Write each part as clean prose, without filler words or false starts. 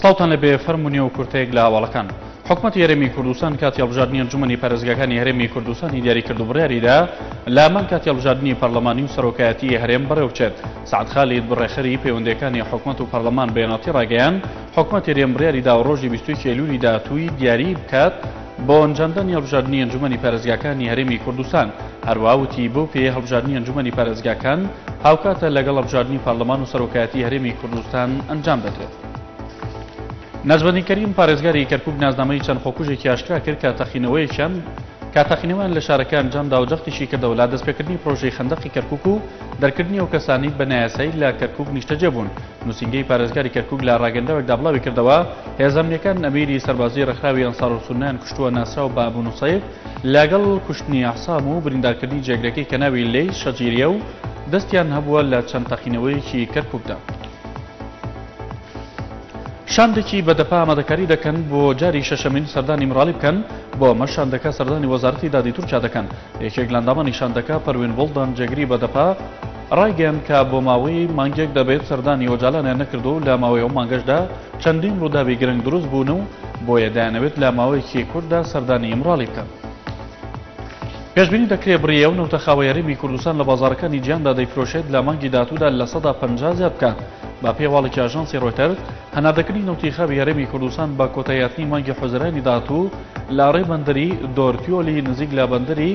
سڵاوتان لەبێ فەرمونی و کورتەیەک لە هەواڵەکان. حکوومەتی هەرێمی کوردستان کاتی هەڵبژاردننی ئەنجومەنی پارێزگاکانی هەرێمی کوردستانی دیاری کرد و بڕیاریدا لامان کاتی هەڵبژاردننی پەرلەمانی و سەرۆکایەتی هەرێم بەڕێوە بچێت. سەعەد خالید بڕێخەری پەیوەندیەکانی حکوومەت و پەرلەمان بەیاناتی ڕاگەیاند حکوومەتی هەرێم بڕیاریدا و ڕۆژی 22 ئەیلولی داهاتووی دیاری بکات بۆ ئەنجامدانی هەڵبژاردننی ئەنجومەنی پارێزگاکانی هەرێمی کوردستان. هەروەها وتی بۆ پێی هەڵبژاردننی ئەنجومەنی پارێزگاکان هاوکاتە لەگەڵ هەڵبژاردننی پەرلەمان و سەرۆکایەتی هەرێمی کوردستان ئەنجام بدرێت. نەجمەدین کەریم پارێزگاری کەرکووک نازنامەی چەند خۆکوژێکی ئاشکرا کرد کە تەخینەوەیان لە شارەکە ئەنجامدا و جەختیشی کردەوە لە دەستپێکردنی پرۆژەی خەندەقی کەرکووک و دەرکردنی ئەو کەسانی بە نایاسایی لە کەرکووک نیشتەجێ بوون. نووسینگەی پارێزگاری کەرکووک لە ڕاگەندەوەکدا بڵاوی کردەوە هێزەمنیەکان ئەمیری سەربازی ڕێکخراوی ئەنسارولسوننایان کوشتووە ناسراو بە ئەبونوسەیف لەگەڵ کوشتنی ئەحسام و بریندارکردنی جێگرەکەی کە ناوی لەی شەجیریە و دەستیان هەبووە لە چەند تەخینەوەیەکی کەرکووکدا. شاندێکی بەدەپا ئامادەکاری دەکەن بۆ جاری شەشەمین سەردانی مراڵی بکەن بۆ ئەمە شاندەکە سەردانی وەزارەتی دادی تورکیا دەکەن. یەکێک لە ئەندامانی شاندەکە پەروین بۆڵدان جێگری بەدەپا ڕایگەیاند کە بۆ ماوەی مانگێک دەبێت سەردانی وەجالانیان نەکردو و لە ماوەی ئەو مانگەشدا چەندین ڕووداوی گرنگ دروست بوون و بۆیە دەیانەوێت لە ماوەیەکی کورتدا سەردانی مراڵی بکەن. پێشبینی دەکرێت بڕیە و نەوتەخاوە هەرێمی کوردستان لە بازاڕەکانی جیهاندا دەیفرۆشێت لە مانگی داهاتوودا لە 150 زیاد بکات. با پێواڵێکی ئاژانسی ڕۆیتەرز هەناردەکردنی نەوتەخاوی هەرێمی کوردستان بە کۆتاییاتنی مانگی حوزەرانی داهاتوو لە ڕێی بەندەری دۆرتیۆلی نزیک لە بەندەری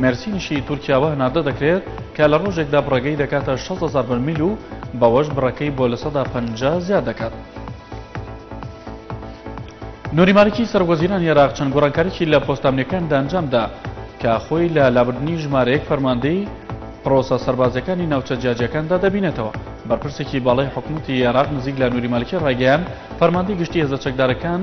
مێرسینشی تورکیاوە هەناردە دەکرێت کە لە ڕۆژێکدا بڕێگەی دەکاتە 6,000 بەرمیل و بەوەش بڕەکەی بۆ لە 150 زیاد دەکات. نوری مالکی سەرۆکوەزیرانی عێراق چەند گۆڕانکاریی لە پۆستامنیەکاندا ئەنجامدا کە خۆی لە لابردنی ژمارەیەک فەرماندەی پرۆسە سەربازەکانی ناوچە جیاجەکاندا دەبینێتەوە. بەرپرسێکی باڵای حکوومەتی عێراق نزیک لە نوری مالکی ڕایگەیاند فەرماندەی گشتی هێزە چەکدارەکان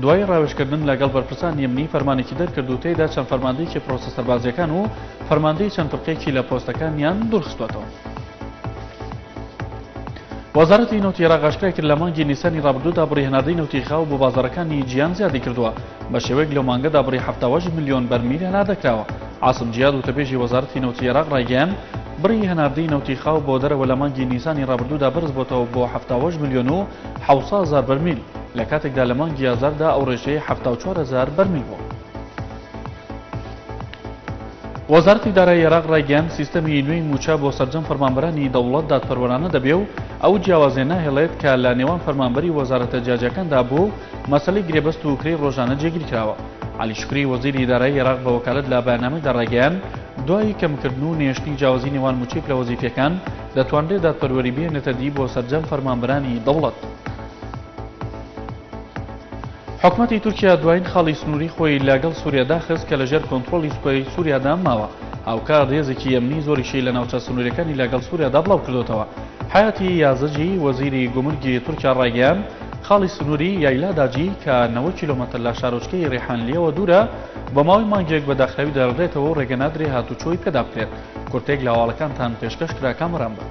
دوای ڕاوێژکردن لەگەڵ بەرپرسانی ئەمنی فەرمانێکی دەرکرد و تێیدا چەند فەرماندەیەکی پرۆسە سەربازیەکان و فەرماندەی چەند فرقەیەکی لە پۆستەکانیان دوورخستووەتەوە. وەزارەتی نەوتی عێراق ئاشکرا کرد لە مانگی نیسانی ڕابردوودا بڕی هەناردەی نەوتیخاو بۆ بازاڕەکانی جیهان زیادی کردووە. بە شێوەیەک لەو مانگەدا بڕی 78 ملیۆن بەرمیل هەناردەکراوە. عاسم جیاد وتەبێژی وەزارەتی نەوتی عێراق ڕایگەیاند بڕی هەناردەی نەوتیخاو بۆ دەرەوە لە مانگی نیسانی ڕابردوودا بەرز بۆتەوە بۆ 78 ملیۆن و 700,000 بەرمیل لە کاتێکدا لە مانگی ئازاردا ئەو ڕێژەیە 74,000 بەرمیل بووە. وەزارەتی دارایی عێراق ڕایگەیاند سیستەمی نوێی موچە بۆ سەرجەم فەرمانبەرانی دەوڵەت دادپەروەرانە دەبێ و ئەو جیاوازیە ناهێڵێت کە لە نێوان فەرمانبەری وەزارەتە جیاجەکاندا بوو مەسەلەی گرێبەست و کرێی ڕۆژانە جێگیری کراوە. عەلی شوکری وەزیری دارایی عێراق بە وەکالەت لە بەیاننامەیەکدا ڕایگەیاند دوای کەمکردن و نێشتنی جیاوازی نێوان موچەی لە وەزیفەکان دەتوانرێت دادپەروەری بێنێتە دی بۆ سەرجەم فەرمانبەرانی دەوڵەت. حکوومەتی تورکیا دوایین خاڵی سنووری خۆی لەگەڵ سووریا داخست کە لەژێر کۆنتڕۆلی سوپای سووریادا ماوە. هاوکار ڕێزێکی ئەمنی زۆریشی لە ناوچە سنووریەکانی لەگەڵ سووریادا بڵاو کردوتەوە. حیاتی یازجی وەزیری گومرگی تورکیا ڕایگەیاند خاڵی سنووری یایلا داجی کە 90 کیلۆمەتر لە شارۆچکەی ڕێحانلیەوە دوورە بە ماوەی مانگێک بە داخراوی دەڕێتەوە و ڕێگەنادرێ هاتوچۆی پێدا بکرێت. کورتێک لە هەواڵەکانتان پێشکەش کرا کامەران بە.